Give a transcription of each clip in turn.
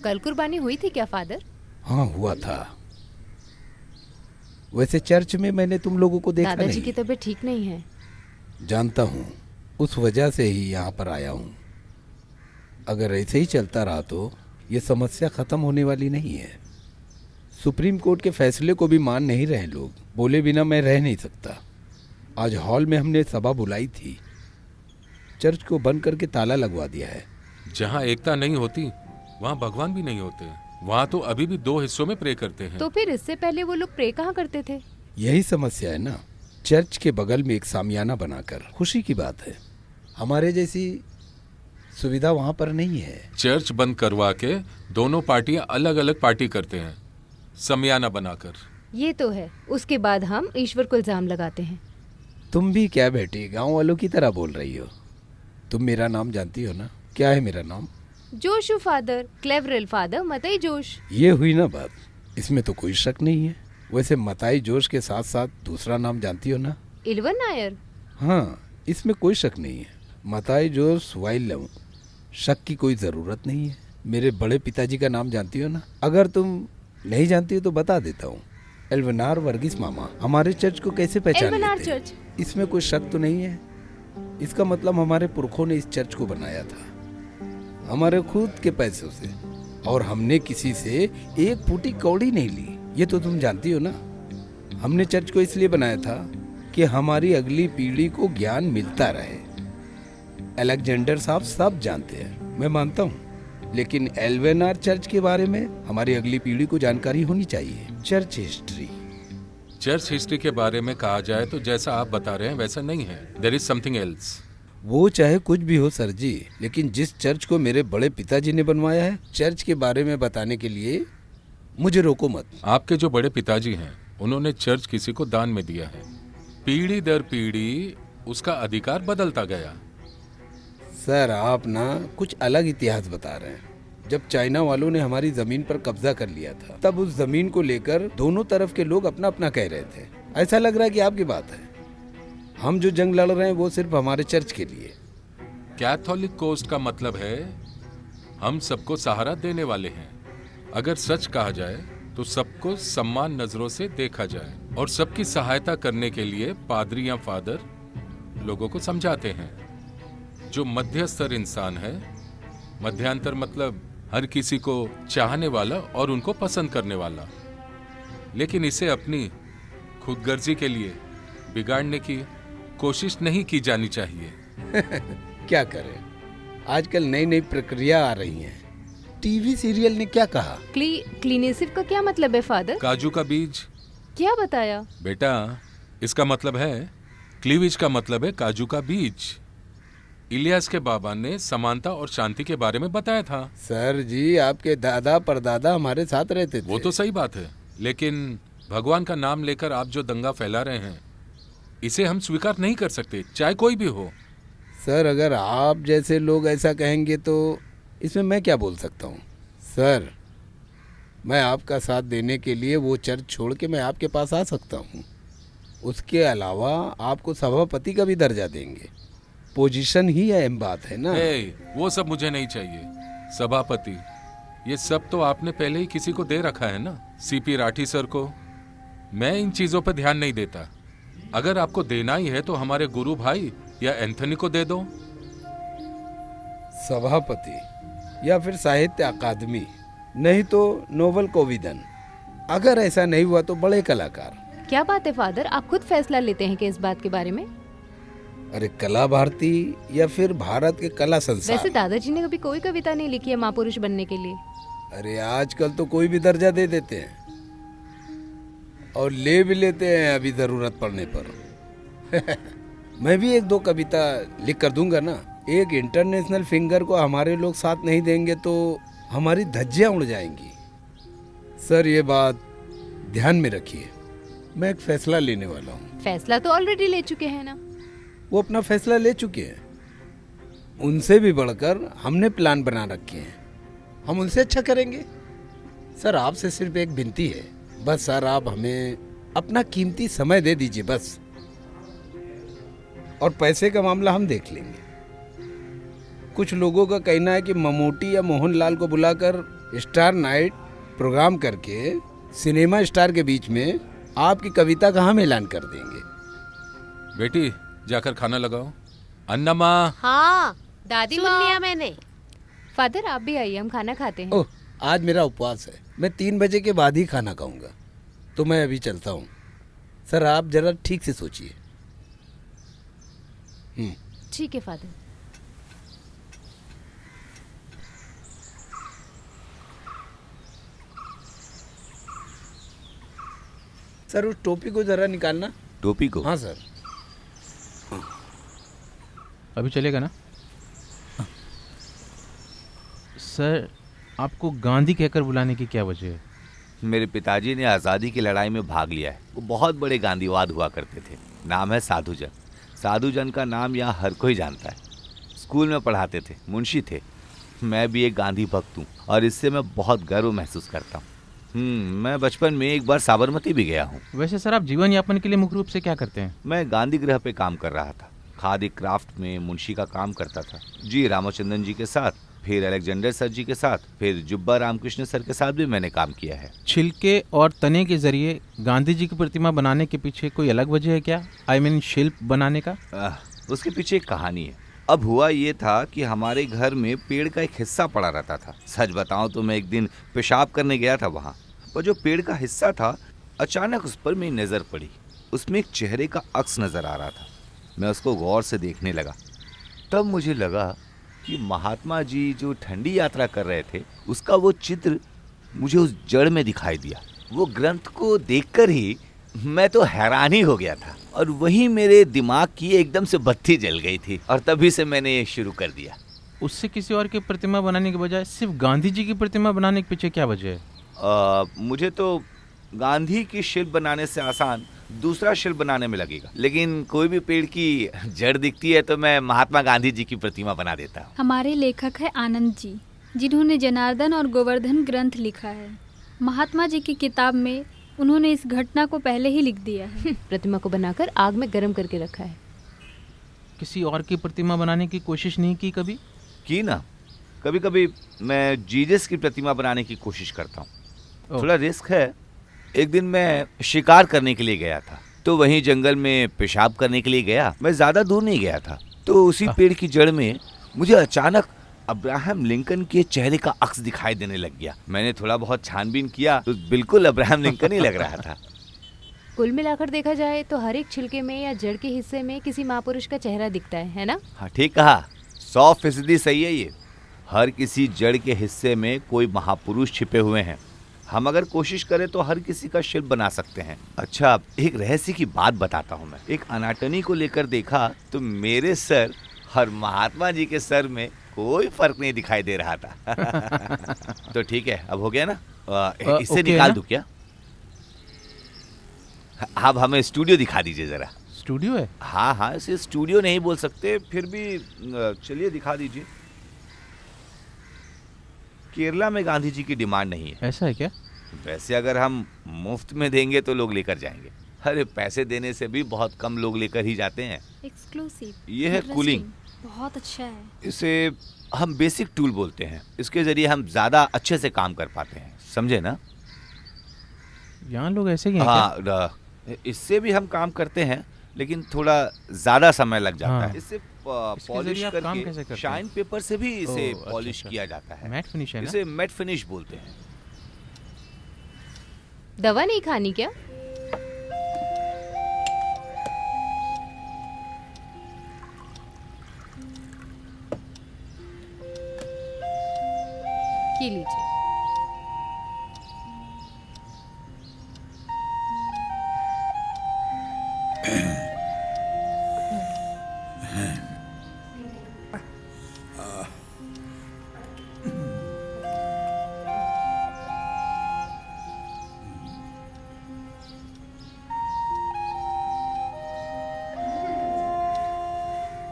कल कुर्बानी हुई थी क्या फादर? हाँ हुआ था। वैसे चर्च में मैंने तुम लोगों को देखा दादाजी नहीं। की तबीयत ठीक नहीं है। जानता हूँ, उस वजह से ही यहाँ पर आया हूँ। अगर ऐसे ही चलता रहा तो ये समस्या खत्म होने वाली नहीं है। सुप्रीम कोर्ट के फैसले को भी मान नहीं रहे लोग। बोले बिना मैं रह नहीं सकता। आज हॉल में हमने सभा बुलाई थी, चर्च को बंद करके ताला लगवा दिया है। जहाँ एकता नहीं होती वहाँ भगवान भी नहीं होते। वहाँ तो अभी भी 2 हिस्सों में प्रे करते हैं। तो फिर इससे पहले वो लोग प्रे कहाँ करते थे? यही समस्या है ना, चर्च के बगल में एक सामियाना बनाकर। खुशी की बात है, हमारे जैसी सुविधा वहाँ पर नहीं है। चर्च बंद करवा के दोनों पार्टियां अलग अलग पार्टी करते हैं, समियाना बनाकर। ये तो है। उसके बाद हम ईश्वर को इल्जाम लगाते हैं। तुम भी क्या बेटी गांव वालों की तरह बोल रही हो? तुम मेरा नाम जानती हो ना? क्या है मेरा नाम? जोशु फादर, क्लेवरल फादर, मताई जोश। ये हुई ना बात, इसमें तो कोई शक नहीं है। वैसे मताई जोश के साथ साथ दूसरा नाम जानती हो ना? इल्वन नायर। हाँ, इसमें कोई शक नहीं है। मताई जोश वाइल्लम, शक की कोई ज़रूरत नहीं है। मेरे बड़े पिताजी का नाम जानती हो ना? अगर तुम नहीं जानती हो तो बता देता हूँ, एल्वनार वर्गीस मामा। हमारे चर्च को कैसे पहचान एल्वनार लेते हैं? चर्च। इसमें कोई शक तो नहीं है। इसका मतलब हमारे पुरखों ने इस चर्च को बनाया था हमारे खुद के पैसों से, और हमने किसी से एक फूटी कौड़ी नहीं ली। ये तो तुम जानती हो ना। हमने चर्च को इसलिए बनाया था कि हमारी अगली पीढ़ी को ज्ञान मिलता रहे। अलेक्जेंडर साहब सब जानते हैं, मैं मानता हूँ, लेकिन एल्वेनार चर्च के बारे में हमारी अगली पीढ़ी को जानकारी होनी चाहिए। Church history. चर्च हिस्ट्री के बारे में कहा जाए तो जैसा आप बता रहे हैं वैसा नहीं है। There is something else. वो चाहे कुछ भी हो सर जी, लेकिन जिस चर्च को मेरे बड़े पिताजी ने बनवाया है, चर्च के बारे में बताने के लिए मुझे रोको मत। आपके जो बड़े पिताजी हैं उन्होंने चर्च किसी को दान में दिया है। पीढ़ी दर पीढ़ी उसका अधिकार बदलता गया। सर आप ना कुछ अलग इतिहास बता रहे हैं। जब चाइना वालों ने हमारी जमीन पर कब्जा कर लिया था, तब उस जमीन को लेकर दोनों तरफ के लोग अपना अपना कह रहे थे। ऐसा लग रहा है कि आपकी बात है। हम जो जंग लड़ रहे हैं वो सिर्फ हमारे चर्च के लिए। कैथोलिक कोस्ट का मतलब है हम सबको सहारा देने वाले हैं। अगर सच कहा जाए तो सबको सम्मान नजरों से देखा जाए, और सबकी सहायता करने के लिए पादरी या फादर लोगों को समझाते हैं। जो मध्यस्तर इंसान है, मध्यांतर मतलब हर किसी को चाहने वाला और उनको पसंद करने वाला, लेकिन इसे अपनी खुदगर्जी के लिए बिगाड़ने की कोशिश नहीं की जानी चाहिए। क्या करें, आजकल नई नई प्रक्रिया आ रही हैं। टीवी सीरियल ने क्या कहा? क्लीनेसिव का क्या मतलब है फादर? काजू का बीज। क्या बताया बेटा, इसका मतलब है क्लीवेज का मतलब है काजू का बीज। इलियास के बाबा ने समानता और शांति के बारे में बताया था। सर जी, आपके दादा परदादा हमारे साथ रहते थे। वो तो सही बात है, लेकिन भगवान का नाम लेकर आप जो दंगा फैला रहे हैं, इसे हम स्वीकार नहीं कर सकते, चाहे कोई भी हो। सर अगर आप जैसे लोग ऐसा कहेंगे तो इसमें मैं क्या बोल सकता हूँ? सर, मैं आपका साथ देने के लिए वो चर्च छोड़ के मैं आपके पास आ सकता हूँ। उसके अलावा आपको सभापति का भी दर्जा देंगे। पोजीशन ही अहम बात है ना। वो सब मुझे नहीं चाहिए। सभापति, ये सब तो आपने पहले ही किसी को दे रखा है ना, सीपी राठी सर को। मैं इन चीजों पर ध्यान नहीं देता। अगर आपको देना ही है तो हमारे गुरु भाई या एंथनी को दे दो। सभापति या फिर साहित्य अकादमी, नहीं तो नोबल कोविदन। अगर ऐसा नहीं हुआ तो बड़े कलाकार। क्या बात है फादर, आप खुद फैसला लेते हैं कि इस बात के बारे में? अरे कला भारती या फिर भारत के कला संसार। वैसे दादाजी ने कभी कोई कविता नहीं लिखी है महापुरुष बनने के लिए। अरे आजकल तो कोई भी दर्जा दे देते हैं, और ले भी लेते हैं अभी जरूरत पड़ने पर। मैं भी 1-2 कविता लिख कर दूंगा ना। एक इंटरनेशनल फिंगर को हमारे लोग साथ नहीं देंगे तो हमारी धज्जियां उड़ जाएंगी। सर ये बात ध्यान में रखिए, मैं एक फैसला लेने वाला हूँ। फैसला तो ऑलरेडी ले चुके हैं ना। वो अपना फैसला ले चुके हैं, उनसे भी बढ़कर हमने प्लान बना रखे हैं। हम उनसे अच्छा करेंगे। सर आपसे सिर्फ एक विनती है, बस सर आप हमें अपना कीमती समय दे दीजिए बस, और पैसे का मामला हम देख लेंगे। कुछ लोगों का कहना है कि ममूटी या मोहनलाल को बुलाकर स्टार नाइट प्रोग्राम करके सिनेमा स्टार के बीच में आपकी कविता का हम ऐलान कर देंगे। बेटी जाकर खाना लगाओ। अन्ना माँ। हाँ दादी सुन माँ। लिया मैंने। फादर आप भी आइए, हम खाना खाते हैं। ओह, आज मेरा उपवास है, मैं 3 बजे के बाद ही खाना खाऊंगा, तो मैं अभी चलता हूँ। सर आप जरा ठीक से सोचिए। ठीक है फादर। सर उस टोपी को जरा निकालना। टोपी को? हाँ सर। अभी चलेगा ना? सर आपको गांधी कहकर बुलाने की क्या वजह है? मेरे पिताजी ने आज़ादी की लड़ाई में भाग लिया है। वो बहुत बड़े गांधीवाद हुआ करते थे। नाम है साधुजन। साधुजन का नाम यहाँ हर कोई जानता है। स्कूल में पढ़ाते थे, मुंशी थे। मैं भी एक गांधी भक्त हूँ और इससे मैं बहुत गर्व महसूस करता हूँ। मैं बचपन में एक बार साबरमती भी गया हूँ। वैसे सर आप जीवन यापन के लिए मुख्य रूप से क्या करते हैं? मैं गांधी गृह पे काम कर रहा था। खादी क्राफ्ट में मुंशी का काम करता था जी। रामचंद्रन जी के साथ, फिर अलेक्जेंडर सर जी के साथ, फिर जुब्बा रामकृष्ण सर के साथ भी मैंने काम किया है। छिलके और तने के जरिए गांधी जी की प्रतिमा बनाने के पीछे कोई अलग वजह है क्या? आई मीन शिल्प बनाने का? उसके पीछे एक कहानी है। अब हुआ ये था कि हमारे घर में पेड़ का एक हिस्सा पड़ा रहता था। सच बताऊं तो मैं एक दिन पेशाब करने गया था वहाँ, और जो पेड़ का हिस्सा था अचानक उस पर मेरी नज़र पड़ी। उसमें एक चेहरे का अक्स नज़र आ रहा था। मैं उसको गौर से देखने लगा। तब मुझे लगा कि महात्मा जी जो ठंडी यात्रा कर रहे थे उसका वो चित्र मुझे उस जड़ में दिखाई दिया। वो ग्रंथ को देखकर ही मैं तो हैरान ही हो गया था, और वहीं मेरे दिमाग की एकदम से बत्ती जल गई थी, और तभी से मैंने ये शुरू कर दिया। उससे किसी और की प्रतिमा बनाने के बजाय सिर्फ गांधी जी की प्रतिमा बनाने के पीछे क्या वजह है? मुझे तो गांधी की शिल्प बनाने से आसान दूसरा शिल्प बनाने में लगेगा, लेकिन कोई भी पेड़ की जड़ दिखती है तो मैं महात्मा गांधी जी की प्रतिमा बना देता हूँ। हमारे लेखक है आनंद जी, जिन्होंने जनार्दन और गोवर्धन ग्रंथ लिखा है। महात्मा जी की किताब में उन्होंने इस घटना को पहले ही लिख दिया है। प्रतिमा को बनाकर आग में गर्म करके रखा है। किसी और की प्रतिमा बनाने की कोशिश नहीं की कभी? की ना, कभी कभी मैं जीसस की प्रतिमा बनाने की कोशिश करता हूँ। थोड़ा रिस्क है। एक दिन मैं शिकार करने के लिए गया था, तो वहीं जंगल में पेशाब करने के लिए गया। मैं ज्यादा दूर नहीं गया था, तो उसी पेड़ की जड़ में मुझे अचानक अब्राहम लिंकन के चेहरे का अक्स दिखाई देने लग गया। मैंने थोड़ा बहुत छानबीन किया तो बिल्कुल अब्राहम लिंकन ही लग रहा था। कुल मिलाकर देखा जाए तो हर एक छिलके में या जड़ के हिस्से में किसी महापुरुष का चेहरा दिखता है ना? हाँ ठीक कहा, 100% सही है ये। हर किसी जड़ के हिस्से में कोई महापुरुष छिपे हुए हैं। हम अगर कोशिश करें तो हर किसी का शिल्प बना सकते हैं। अच्छा, एक रहस्य की बात बताता हूँ मैं। एक अनाटनी को लेकर देखा तो मेरे सर और महात्मा जी के सर में कोई फर्क नहीं दिखाई दे रहा था। तो ठीक है, अब हो गया ना? इससे ओके निकाल ना? दूं क्या? अब हमें स्टूडियो दिखा दीजिए जरा। स्टूडियो है? हाँ हाँ, इसे स्टूडियो नहीं बोल सकते, फिर भी चलिए दिखा दीजिए। केरला में गांधी जी की डिमांड नहीं है। ऐसा है क्या? वैसे अगर हम मुफ्त में देंगे तो लोग लेकर जाएंगे। अरे पैसे देने से भी बहुत कम लोग लेकर ही जाते हैं। एक्सक्लूसिव। ये है कूलिंग। बहुत अच्छा है। इसे हम बेसिक टूल बोलते हैं। इसके जरिए हम ज्यादा अच्छे से काम कर पाते हैं, समझे ना? यहाँ लोग ऐसे ही हैं क्या? हाँ, इससे भी हम काम करते हैं, लेकिन थोड़ा ज्यादा समय लग जाता हाँ। है। इससे इसके पॉलिश जरिए आप काम कैसे करके करते हैं? शाइन पेपर से भी इसे ओह, अच्छा, पॉलिश अच्छा। किया जाता है। मैट फिनिश है ना? इसे मैट फिनिश बोलते हैं। दवा नहीं खानी क्या? ये लीजिए।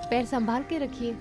पैर संभाल के रखिए।